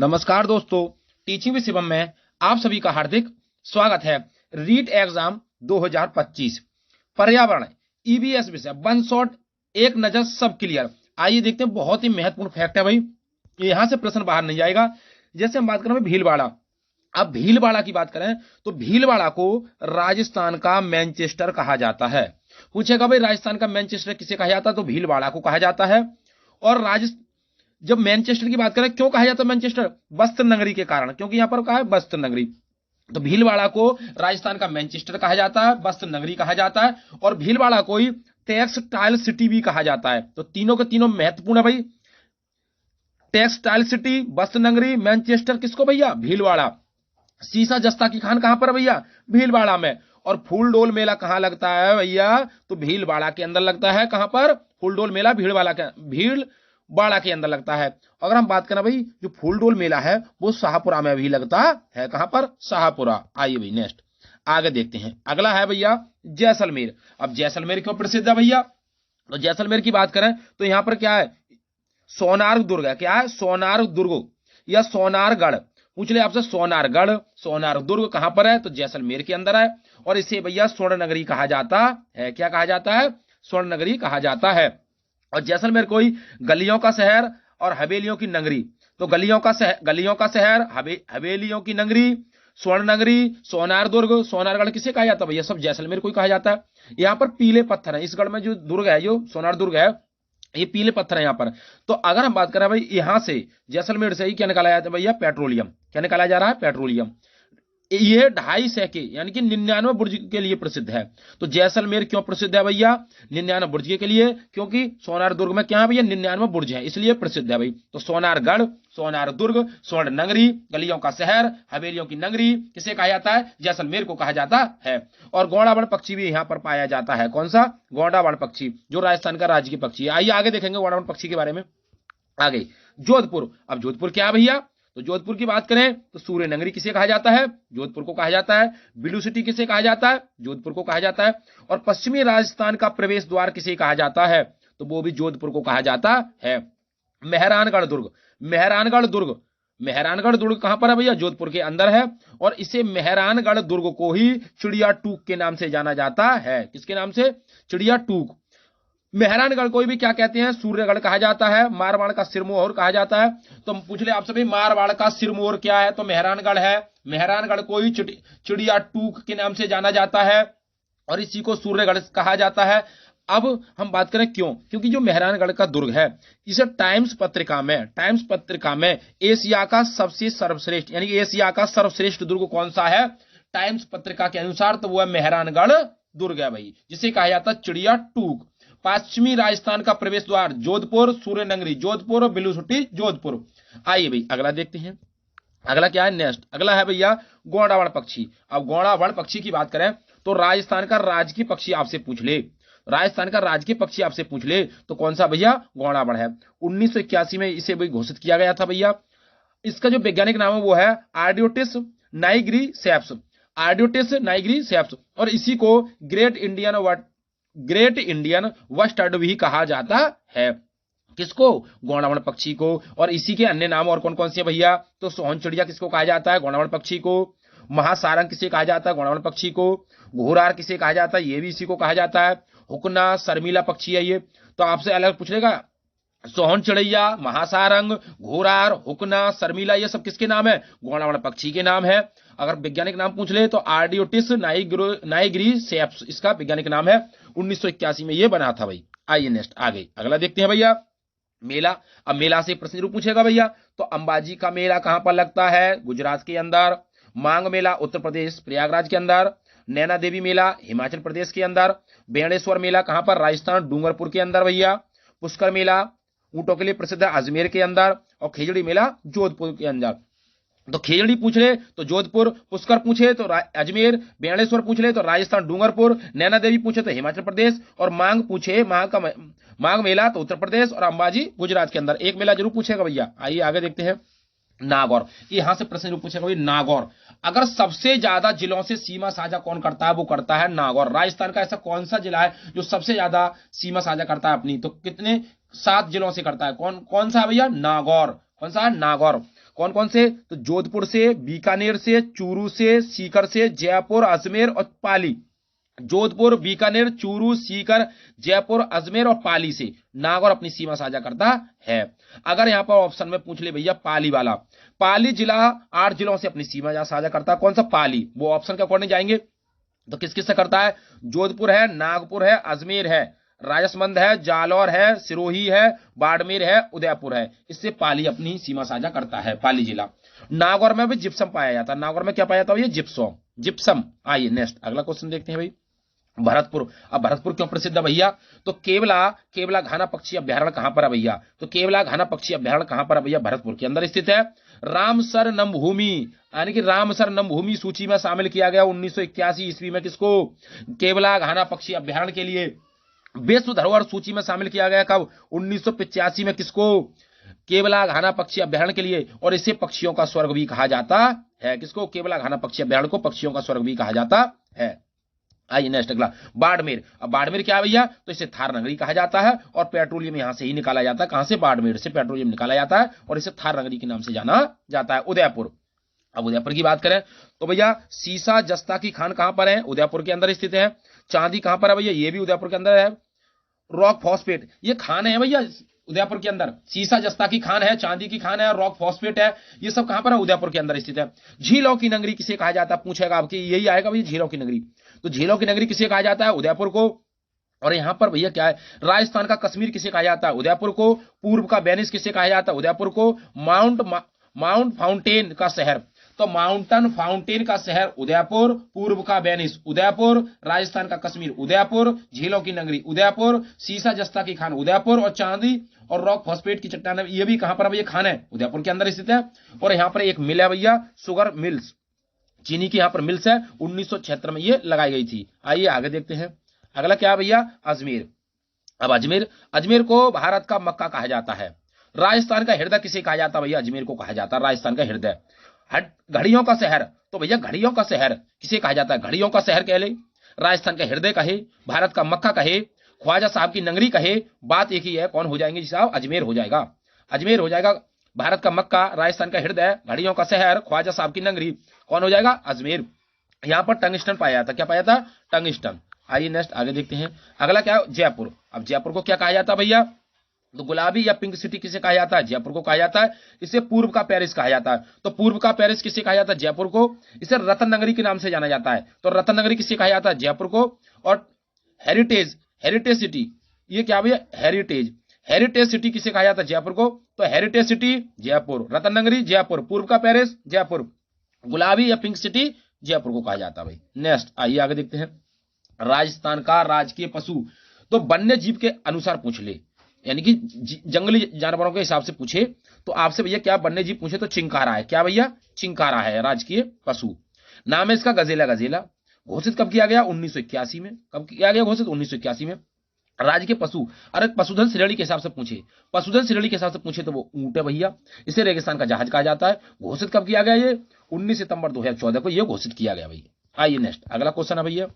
नमस्कार दोस्तों, teaching with Shivam में आप सभी का हार्दिक स्वागत है। रीट एग्जाम 2025 पर्यावरण ईबीएस विषय वन शॉट एक नजर सब क्लियर। आइए देखते हैं, बहुत ही महत्वपूर्ण फैक्ट है भाई, यहां से प्रश्न बाहर नहीं जाएगा। जैसे हम बात करें भीलवाड़ा, अब भीलवाड़ा की बात करें तो भीलवाड़ा को राजस्थान का मैनचेस्टर कहा जाता है। पूछेगा भाई राजस्थान का मैनचेस्टर किसे कहा जाता है, तो भीलवाड़ा को कहा जाता है। और जब मैनचेस्टर की बात करें, क्यों कहा जाता है मैनचेस्टर? वस्त्र नगरी के कारण, क्योंकि यहां पर कहा है वस्त्र नगरी। तो भीलवाड़ा को राजस्थान का मैनचेस्टर कहा जाता है, वस्त्र नगरी कहा जाता है, और भीलवाड़ा को टेक्सटाइल सिटी भी कहा जाता है। तो तीनों के तीनों महत्वपूर्ण है भाई, टेक्सटाइल सिटी, वस्त्र नगरी, मैनचेस्टर। किसको भैया? भीलवाड़ा। सीसा जस्ता की खान कहां पर भैया? भीलवाड़ा में। और फूलडोल मेला कहां लगता है भैया? तो भीलवाड़ा के अंदर लगता है। कहां पर? फूलडोल मेला भीलवाड़ा के अंदर लगता है। अगर हम बात करें भाई, जो फूलडोल मेला है वो शाहपुरा में भी लगता है। कहां पर? शाहपुरा। आइए भाई नेक्स्ट आगे देखते हैं। अगला है भैया जैसलमेर। अब जैसलमेर क्यों प्रसिद्ध है भैया? तो जैसलमेर की बात करें तो यहां पर क्या है? सोनार दुर्ग है। क्या है? सोनार दुर्ग या सोनारगढ़। पूछ ले आपसे, सोनारगढ़, सोनार दुर्ग कहां पर है? तो जैसलमेर के अंदर है। और इसे भैया स्वर्ण नगरी कहा जाता है। क्या कहा जाता है? स्वर्ण नगरी कहा जाता है। और जैसलमेर कोई गलियों का शहर और हवेलियों की नगरी। तो गलियों का शहर, हवेलियों की नगरी, स्वर्ण नगरी, सोनार दुर्ग, सोनारगढ़ किसे कहा जाता है भैया? सब जैसलमेर को ही कहा जाता है। यहाँ पर पीले पत्थर है, इस गढ़ में जो दुर्ग है, जो सोनार दुर्ग है, ये पीले पत्थर है यहाँ पर। तो अगर हम बात करें भाई, यहां से जैसलमेर से ही क्या निकाला जाता है भैया? पेट्रोलियम। क्या निकाला जा रहा है? पेट्रोलियम। ये 250 के यानी कि 99 बुर्ज के लिए प्रसिद्ध है। तो जैसलमेर क्यों प्रसिद्ध है भैया? 99 बुर्ज के लिए, क्योंकि सोनार दुर्ग में क्या है भैया? 99 बुर्ज है, इसलिए प्रसिद्ध है भाई। तो सोनारगढ़, सोनार दुर्ग, स्वर्ण नगरी, गलियों का शहर, हवेलियों की नगरी किसे कहा जाता है? जैसलमेर को कहा जाता है। और गौड़ावण पक्षी भी यहाँ पर पाया जाता है। कौन सा? गौड़ावण पक्षी, जो राजस्थान का राजकीय पक्षी है। आइए आगे देखेंगे गौड़ावण पक्षी के बारे में। आगे जोधपुर। अब जोधपुर क्या है भैया? तो जोधपुर की बात करें तो सूर्य नगरी किसे कहा जाता है? जोधपुर को कहा जाता है। ब्लू सिटी किसे कहा जाता है? जोधपुर को कहा जाता है। और पश्चिमी राजस्थान का प्रवेश द्वार किसे कहा जाता है? तो वो भी जोधपुर को कहा जाता है। मेहरानगढ़ दुर्ग, मेहरानगढ़ दुर्ग, मेहरानगढ़ दुर्ग कहां पर है भैया? जोधपुर के अंदर है। और इसे मेहरानगढ़ दुर्ग को ही चिड़िया टूक के नाम से जाना जाता है। किसके नाम से? चिड़िया टूक। मेहरानगढ़ को भी क्या कहते हैं? सूर्यगढ़ कहा जाता है। मारवाड़ का सिरमौर कहा जाता है। तो पूछ ले आपसे भाई, मारवाड़ का सिरमौर क्या है? तो मेहरानगढ़ है। मेहरानगढ़ को ही चिड़िया टूक के नाम से जाना जाता है, और इसी को सूर्यगढ़ कहा जाता है। अब हम बात करें क्यों? क्योंकि जो मेहरानगढ़ का दुर्ग है, इसे टाइम्स पत्रिका में एशिया का सबसे सर्वश्रेष्ठ, यानी एशिया का सर्वश्रेष्ठ दुर्ग कौन सा है टाइम्स पत्रिका के अनुसार? तो वो है मेहरानगढ़ दुर्ग है भाई, जिसे कहा जाता है चिड़िया टूक। पश्चिमी राजस्थान का प्रवेश द्वार जोधपुर, सूर्य नगरी जोधपुर, और ब्लू सिटी जोधपुर। आइए भाई अगला देखते हैं। अगला क्या है? नेक्स्ट अगला है भैया गौड़ावण पक्षी। अब गौड़ावण पक्षी की बात करें तो राजस्थान का राजकीय पक्षी आपसे पूछ ले, राजस्थान का राजकीय पक्षी आपसे पूछ ले तो कौन सा भैया? गौड़ावण है। 1981 में इसे भाई घोषित किया गया था भैया। इसका जो वैज्ञानिक नाम है वो है आर्डियोटिस नाइग्रीसेप्स, आर्डियोटिस नाइग्रीसेप्स। और इसी को ग्रेट इंडियन बस्टर्ड भी कहा जाता है। किसको? गौड़ावण पक्षी को। और इसी के अन्य नाम और कौन कौन से भैया? तो सोहन चिड़िया किसको कहा जाता है? गौड़ावण पक्षी को। महासारंग किसे कहा जाता है? गौड़ावण पक्षी को। घोरार किसे कहा जाता है? ये भी इसी को कहा जाता है। हुकना शर्मिला पक्षी है ये। तो आपसे अलग पूछेगा, सोहन चिड़ैया, महासारंग, घोरार, हुकना, शर्मिला, ये सब किसके नाम है? गौड़ावण पक्षी के नाम है। अगर वैज्ञानिक नाम पूछ ले तो आर्डियोटिस नाइग्रीसेप्स इसका वैज्ञानिक नाम है। 1981 में ये बना था भाई। आइए नेक्स्ट आगे अगला देखते हैं भैया। मेला। अब मेला से प्रश्न जरूर पूछेगा भैया। तो अंबाजी का मेला कहां पर लगता है? गुजरात के अंदर। मांग मेला उत्तर प्रदेश प्रयागराज के अंदर। नैना देवी मेला हिमाचल प्रदेश के अंदर। बेणेश्वर मेला कहां पर? राजस्थान डूंगरपुर के अंदर भैया। पुष्कर मेला ऊंटों के लिए प्रसिद्ध है, अजमेर के अंदर। और खेजड़ी मेला जोधपुर के अंदर। तो खेजड़ी पूछ ले तो जोधपुर, पुष्कर पूछे तो अजमेर, बेणेश्वर पूछ ले तो राजस्थान डूंगरपुर, नैना देवी पूछे तो हिमाचल प्रदेश, और मांग पूछे मांग मेला तो उत्तर प्रदेश, और अंबाजी गुजरात के अंदर। एक मेला जरूर पूछेगा भैया। आइए आगे देखते हैं। नागौर, यहां से प्रश्न जरूर पूछेगा भाई। नागौर, अगर सबसे ज्यादा जिलों से सीमा साझा कौन करता है? वो करता है नागौर। राजस्थान का ऐसा कौन सा जिला है जो सबसे ज्यादा सीमा साझा करता है अपनी? तो कितने? 7 जिलों से करता है। कौन कौन सा है भैया? नागौर। कौन सा है? नागौर। कौन कौन से? तो जोधपुर से, बीकानेर से, चूरू से, सीकर से, जयपुर, अजमेर और पाली। जोधपुर, बीकानेर, चूरू, सीकर, जयपुर, अजमेर और पाली से नागौर अपनी सीमा साझा करता है। अगर यहां पर ऑप्शन में पूछ ले भैया पाली वाला, पाली जिला 8 जिलों से अपनी सीमा साझा करता है। कौन सा? पाली। वो ऑप्शन के अकॉर्डिंग जाएंगे तो किस किस से करता है? जोधपुर है, नागपुर है, अजमेर है, राजसमंद है, जालौर है, सिरोही है, बाड़मेर है, उदयपुर है। इससे पाली अपनी सीमा साझा करता है, पाली जिला। नागौर में भी जिप्सम पाया जाता है। नागौर में क्या पाया जाता है? ये जिप्सम, जिप्सम। आइए नेक्स्ट अगला क्वेश्चन देखते हैं भाई। भरतपुर। अब भरतपुर क्यों प्रसिद्ध है भैया? तो केवला घाना पक्षी अभ्यारण्य कहां पर है भैया? तो केवला घाना पक्षी अभ्यारण्य कहां पर है भैया? भरतपुर के अंदर स्थित है। रामसर नमभूमि, यानी कि रामसर नमभूमि सूची में शामिल किया गया 1981 ईस्वी में। किसको? केवला घाना पक्षी अभ्यारण्य के लिए। विश्व धरोहर सूची में शामिल किया गया कब? 1985 में। किसको? केवला घाना पक्षी अभ्यारण्य के लिए। और इसे पक्षियों का स्वर्ग भी कहा जाता है। किसको? केवला घाना पक्षी अभ्यारण्य को पक्षियों का स्वर्ग भी कहा जाता है। आइए नेक्स्ट अगला, बाड़मेर। अब बाड़मेर क्या है भैया? तो इसे थार नगरी कहा जाता है और पेट्रोलियम यहां से ही निकाला जाता है। कहां से? बाड़मेर से पेट्रोलियम निकाला जाता है और इसे थार नगरी के नाम से जाना जाता है। उदयपुर। अब उदयपुर की बात करें तो भैया सीसा जस्ता की खान कहां पर है? उदयपुर के अंदर स्थित है। चांदी कहां पर है भैया? ये भी उदयपुर के अंदर है। रॉक फॉस्फेट, ये खान है भैया उदयपुर के अंदर। सीसा जस्ता की खान है, चांदी की खान है, रॉक फॉस्फेट है। ये सब कहां पर है? उदयपुर के अंदर स्थित है। झीलों की नगरी किसे कहा जाता है? पूछेगा आपकी, यही आएगा भैया झीलों की नगरी। तो झीलों की नगरी किसे कहा जाता है? उदयपुर को। और यहां पर भैया क्या है? राजस्थान का कश्मीर किसे कहा जाता है? उदयपुर को। पूर्व का वेनिस किसे कहा जाता है? उदयपुर को। माउंट फाउंटेन का शहर, तो माउंटन फाउंटेन का शहर उदयपुर। पूर्व का वेनिस उदयपुर। राजस्थान का कश्मीर उदयपुर। झीलों की नगरी उदयपुर। सीसा जस्ता की खान उदयपुर। और चांदी और रॉक फॉस्फेट की चट्टान ये भी कहां पर है भैया? खान है, उदयपुर के अंदर स्थित है। और यहां पर एक मिल है भैया, शुगर मिल्स, चीनी की यहां पर मिल्स है। 1976 में ये लगाई गई थी। आइए आगे देखते हैं। अगला क्या है भैया? अजमेर। अब अजमेर को भारत का मक्का कहा जाता है। राजस्थान का हृदय किसे कहा जाता है भैया? अजमेर को कहा जाता है राजस्थान का हृदय। घड़ियों का शहर, तो भैया घड़ियों का शहर किसे कहा जाता है? घड़ियों का शहर कह ले, राजस्थान का हृदय कहे, भारत का मक्का कहे, ख्वाजा साहब की नगरी कहे, बात एक ही है। कौन हो जाएंगे जी साहब? अजमेर हो जाएगा। अजमेर हो जाएगा। भारत का मक्का, राजस्थान का हृदय, घड़ियों का शहर, ख्वाजा साहब की नगरी, कौन हो जाएगा? अजमेर। यहां पर टंगस्टन पाया जाता। क्या पाया था? टंगस्टन। आइए नेक्स्ट आगे देखते हैं। अगला क्या? जयपुर। अब जयपुर को क्या कहा जाता है भैया? तो गुलाबी या पिंक सिटी किसे कहा जाता है? जयपुर को कहा जाता है। इसे पूर्व का पेरिस कहा जाता है। तो पूर्व का पेरिस किसे कहा जाता है? जयपुर को। इसे रतन नगरी के नाम से जाना जाता है। तो रतन नगरी किसे कहा जाता है? जयपुर को। और हेरिटेज सिटी, ये क्या भैया? हेरिटेज सिटी किसे कहा जाता है? जयपुर को। तो हेरिटेज सिटी जयपुर, रतन नगरी जयपुर, पूर्व का पेरिस जयपुर, गुलाबी या पिंक सिटी जयपुर को कहा जाता है भाई। नेक्स्ट आइए आगे देखते हैं। राजस्थान का राजकीय पशु, तो वन्य जीव के अनुसार पूछ ले, यानी कि जंगली जानवरों के हिसाब से पूछे तो आपसे भैया क्या वन्य जीव पूछे तो चिंकारा है। क्या भैया? चिंकारा है राजकीय पशु। नाम है इसका गजेला। घोषित कब किया गया? 1981 में। कब किया गया घोषित? 1981 में। राज्य के पशु, अरे पशुधन श्रेणी के हिसाब से पूछे, पशुधन श्रेणी के हिसाब से पूछे तो वो ऊंट है भैया। इसे रेगिस्तान का जहाज कहा जाता है। घोषित कब किया गया? ये 19 सितंबर 2014 को ये घोषित किया गया भैया। आइए नेक्स्ट अगला क्वेश्चन है भैया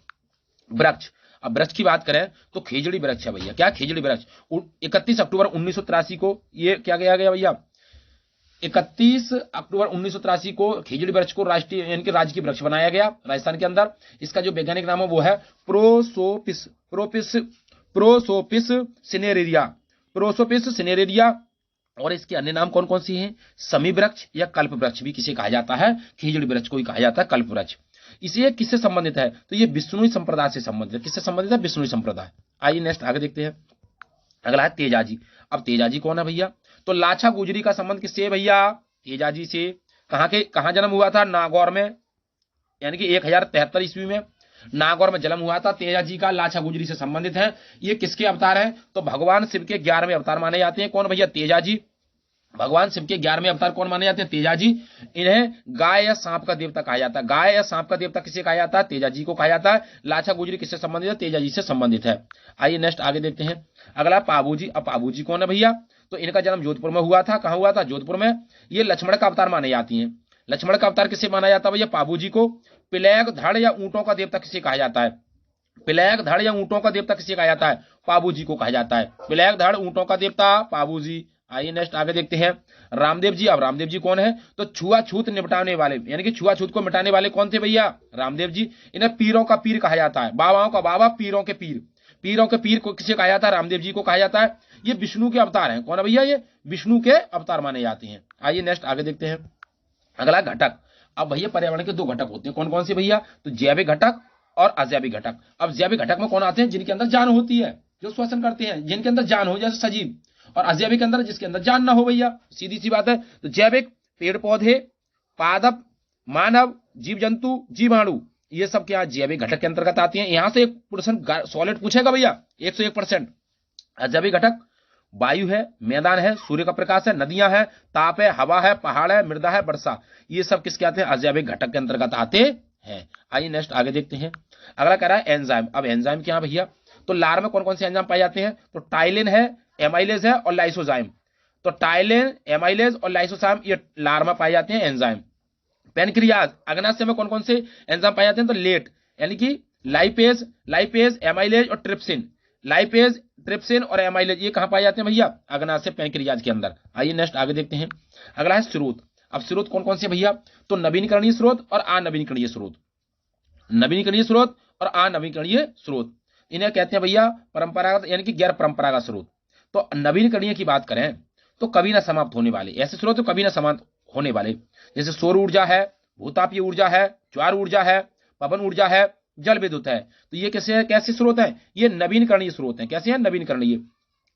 वृक्ष। अब वृक्ष की बात करें तो खेजड़ी वृक्ष है भैया। क्या? खेजड़ी वृक्ष। 31 अक्टूबर 1983 को ये क्या किया गया भैया? 31 अक्टूबर 1983 को खेजड़ी वृक्ष को राष्ट्रीय यानी कि राज्य की वृक्ष बनाया गया राजस्थान के अंदर। इसका जो वैज्ञानिक नाम है वो है प्रोसोपिस सिनेरेरिया। और इसके अन्य नाम कौन कौन सी हैं? समी वृक्ष या कल्प वृक्ष भी किसे कहा जाता है? खेजड़ी वृक्ष को ही कहा जाता है कल्प वृक्ष। इसे किससे संबंधित है? तो ये बिश्नोई संप्रदाय से संबंधित है। किससे संबंधित है? बिश्नोई संप्रदाय। आइए नेक्स्ट आगे देखते हैं। अगला है तेजाजी। अब तेजाजी कौन है भैया? तो लाछा गुजरी का संबंध किससे है भैया? तेजाजी से। कहां जन्म हुआ था? नागौर में, यानी कि 1073 ईस्वी में नागौर में जन्म हुआ था तेजाजी का। लाछा गुजरी से संबंधित है। ये किसके अवतार हैं? तो भगवान शिव के 11वें अवतार माने जाते हैं। कौन भैया? तेजाजी। भगवान शिव के 11वें अवतार कौन माने जाते हैं? तेजाजी। इन्हें गाय या सांप का देवता कहा जाता है। गाय या सांप का देवता किसे कहा जाता है? तेजाजी को कहा जाता है। लाछा गुजरी किससे संबंधित है? तेजाजी से संबंधित है। आइए नेक्स्ट आगे देखते हैं। अगला पाबूजी। अब पाबूजी कौन है भैया? तो इनका जन्म जोधपुर में हुआ था। कहां हुआ था? जोधपुर में। ये लक्ष्मण का अवतार माने जाती हैं। लक्ष्मण का अवतार किसे माना जाता है भैया? पाबूजी को। पिलैग धड़ या ऊंटों का देवता किसे कहा जाता है? पिलैग धड़ या ऊंटों का देवता किसे कहा जाता है? पाबूजी को कहा जाता है। पिलैग धड़ ऊंटों का देवता पाबूजी। आइए नेक्स्ट आगे देखते हैं रामदेव जी। अब रामदेव जी कौन है? तो छुआछूत निपटाने वाले, यानी कि छुआछूत को मिटाने वाले कौन थे भैया? रामदेव जी। इन्हें पीरों का पीर कहा जाता है, बाबाओं का बाबा, पीरों के पीर। पीरों के पीर को किसे कहा जाता है? रामदेव जी को कहा जाता है। ये विष्णु के अवतार हैं। कौन है भैया? ये विष्णु के अवतार माने जाते हैं। आइए नेक्स्ट आगे देखते हैं अगला घटक। अब भैया पर्यावरण के दो घटक होते हैं, कौन कौन से भैया? तो जैविक घटक और अजैविक घटक। अब जैविक घटक में कौन आते हैं? जिनके अंदर जान होती है, जो श्वसन करते हैं, जिनके अंदर जान हो, जैसे सजीव। और अजैविक के अंदर जिसके अंदर जान ना हो भैया, सीधी सी बात है। तो जैविक पेड़ पौधे, पादप, मानव, जीव जंतु, जीवाणु, ये सब क्या जैविक घटक के अंतर्गत आती हैं। यहां से 1% सॉलिड पूछेगा भैया, 101%। अजैविक घटक वायु है, मैदान है, सूर्य का प्रकाश है, नदियां हैं, ताप है, हवा है, पहाड़ है, मृदा है, वर्षा, ये सब किसके आते हैं? अजैविक घटक के अंतर्गत आते हैं। आइए नेक्स्ट आगे देखते हैं अगला कह रहा है एंजाइम। अब एंजाइम क्या है भैया? तो लार में कौन कौन से एंजाइम पाए जाते हैं? तो टाइलिन है, एमाइलेज है और लाइसोजाइम। तो टाइलिन, एमाइलेज और लाइसोजाइम ये लार में पाए जाते हैं एंजाइम। पेनक्रियाज, अग्नाशय में कौन कौन से एंजाइम पाए जाते हैं? तो लेट, यानी कि लाइपेज, एमाइलेज और ट्रिप्सिन। लाइपेज, ट्रिप्सिन और एमाइलेज ये कहां पाए जाते हैं भैया? अग्नाशय पेनक्रियाज के अंदर। आइए नेक्स्ट आगे देखते हैं अगला है स्रोत। अब स्रोत कौन कौन से भैया? तो नवीनकरणीय स्रोत और अनवीनकरणीय स्रोत। नवीनकरणीय स्रोत और अनवीनकरणीय स्रोत, इन्हें कहते हैं भैया परंपरागत यानी कि गैर परंपरागत स्रोत। तो नवीनकरणीय की बात करें तो कभी ना समाप्त होने वाले ऐसे स्रोत, तो कभी ना समाप्त होने वाले, जैसे सौर ऊर्जा है, भूतापीय ऊर्जा है, ज्वार ऊर्जा है, पवन ऊर्जा है, जल विद्युत है। तो ये कैसे स्रोत हैं? ये नवीनकरणीय स्रोत हैं। कैसे हैं? नवीनकरणीय।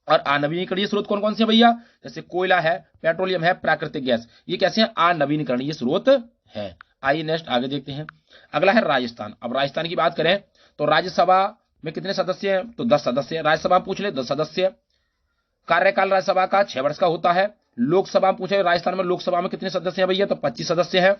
और अनवीनकरणीय स्रोत कौन कौन से भैया? जैसे कोयला है, पेट्रोलियम है, प्राकृतिक गैस, ये कैसे हैं? अनवीनकरणीय स्रोत है। आइए नेक्स्ट आगे देखते हैं अगला है राजस्थान। अब राजस्थान की बात करें तो राज्यसभा में कितने सदस्य हैं? तो 10 सदस्य। राज्यसभा पूछ ले 10 सदस्य। कार्यकाल राज्यसभा का 6 वर्ष का होता है। लोकसभा पूछे राजस्थान में लोकसभा में कितने सदस्य हैं भैया? तो 25 सदस्य हैं।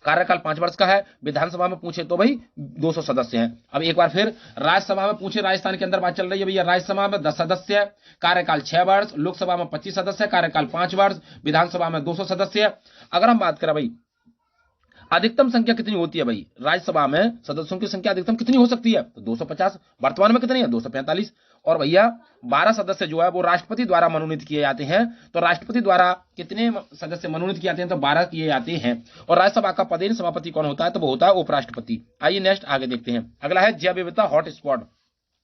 कार्यकाल 5 वर्ष का है। विधानसभा में पूछे तो भाई 200 सदस्य हैं। अब एक बार फिर राज्यसभा में पूछे, राजस्थान के अंदर बात चल रही है भैया। राज्यसभा में 10 सदस्य, कार्यकाल 6 वर्ष, लोकसभा में 25 सदस्य, कार्यकाल 5 वर्ष, विधानसभा में 200 सदस्य। अगर हम बात करें भाई अधिकतम संख्या कितनी होती है भाई? राज्यसभा में सदस्यों की संख्या अधिकतम कितनी हो सकती है? तो 250। वर्तमान में कितनी है? 245। और भैया 12 सदस्य जो है वो राष्ट्रपति द्वारा मनोनीत किए जाते हैं। तो राष्ट्रपति द्वारा कितने सदस्य मनोनीत किए जाते हैं? तो 12 किए जाते हैं। और राज्यसभा का पदेन सभापति कौन होता है? तो वो होता है उपराष्ट्रपति। आइए नेक्स्ट आगे देखते हैं अगला है जैव विविधता हॉटस्पॉट।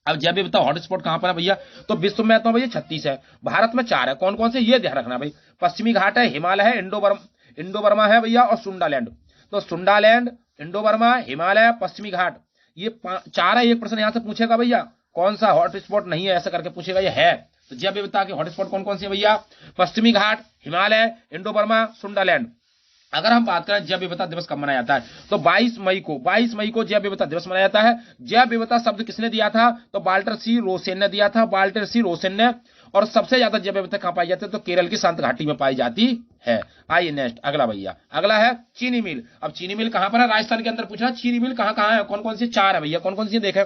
अब जैव विविधता हॉटस्पॉट कहां पर है भैया? तो विश्व में तो भैया 36 है, भारत में 4 है। कौन कौन से? ये ध्यान रखना भाई। पश्चिमी घाट है, हिमालय है, इंडो बर्मा है भैया, और सुंडालैंड। तो सुंडालैंड, इंडो बर्मा, हिमालय, पश्चिमी घाट, ये 4 है। एक प्रश्न यहां से पूछेगा भैया कौन सा हॉटस्पॉट नहीं है, ऐसा करके पूछेगा। ये है। तो जैव विविधता के हॉटस्पॉट कौन कौन से भैया? पश्चिमी घाट, हिमालय, इंडो बर्मा, सुंडालैंड। अगर हम बात करें जैव विविधता दिवस कब मनाया जाता है तो 22 मई को जैव विविधता दिवस मनाया जाता है। जैव विविधता शब्द किसने दिया था? तो वाल्टर सी रोसेन ने दिया था, वाल्टर सी रोसेन ने। और सबसे ज्यादा जैव विविधता कहां पाई जाती है? तो केरल की शांत घाटी में पाई जाती है। आइए नेक्स्ट अगला भैया अगला है चीनी मिल। अब चीनी मिल कहां पर है? राजस्थान के अंदर पूछा। चीनी मिल कहां कहां है? कौन कौन सी? 4 है भैया। कौन कौन सी देखे?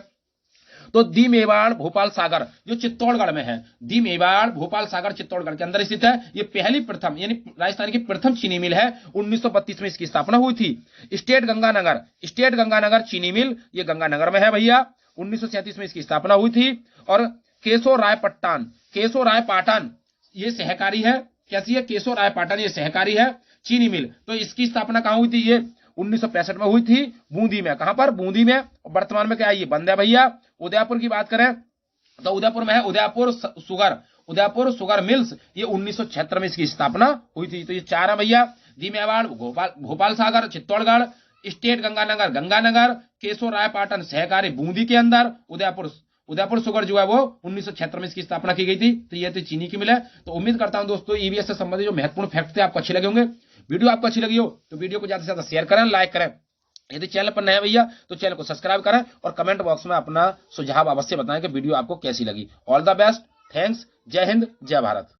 तो दी मेवाड़ भोपाल सागर जो चित्तौड़गढ़ में है। दी मेवाड़ भोपाल सागर चित्तौड़गढ़ के अंदर स्थित है। ये पहली प्रथम यानी राजस्थान की प्रथम चीनी मिल है। 1932 में इसकी स्थापना हुई थी। स्टेट गंगानगर चीनी मिल ये गंगानगर में है भैया। 1937 में इसकी स्थापना हुई थी। और केशो राय पाटन ये सहकारी है। कैसी है? केशो राय पाटन ये सहकारी है चीनी मिल। तो इसकी स्थापना कहां हुई थी? ये 1965 में हुई थी बूंदी में। कहां पर? बूंदी में। वर्तमान में क्या है? ये बंद है भैया। उदयपुर की बात करें तो उदयपुर में है उदयपुर शुगर मिल्स। ये 1976 में इसकी स्थापना हुई थी। तो ये 4 है भैया। दी मेवाड़ भोपाल सागर चित्तौड़गढ़, स्टेट गंगानगर, केशो राय पाटन सहकारी बूंदी के अंदर, उदयपुर शुगर जो है वो 1976 में इसकी स्थापना की गई थी। तो ये तो चीनी की मिल है। तो उम्मीद करता हूं दोस्तों ईवीएस से संबंधित जो महत्वपूर्ण फैक्ट थे आपको अच्छे लगे होंगे। वीडियो आपको अच्छी लगी हो तो वीडियो को ज्यादा से ज्यादा शेयर करें, लाइक करें। यदि चैनल पर नए भैया तो चैनल को सब्सक्राइब करें और कमेंट बॉक्स में अपना सुझाव अवश्य बताएं कि वीडियो आपको कैसी लगी। ऑल द बेस्ट, थैंक्स, जय हिंद, जय भारत।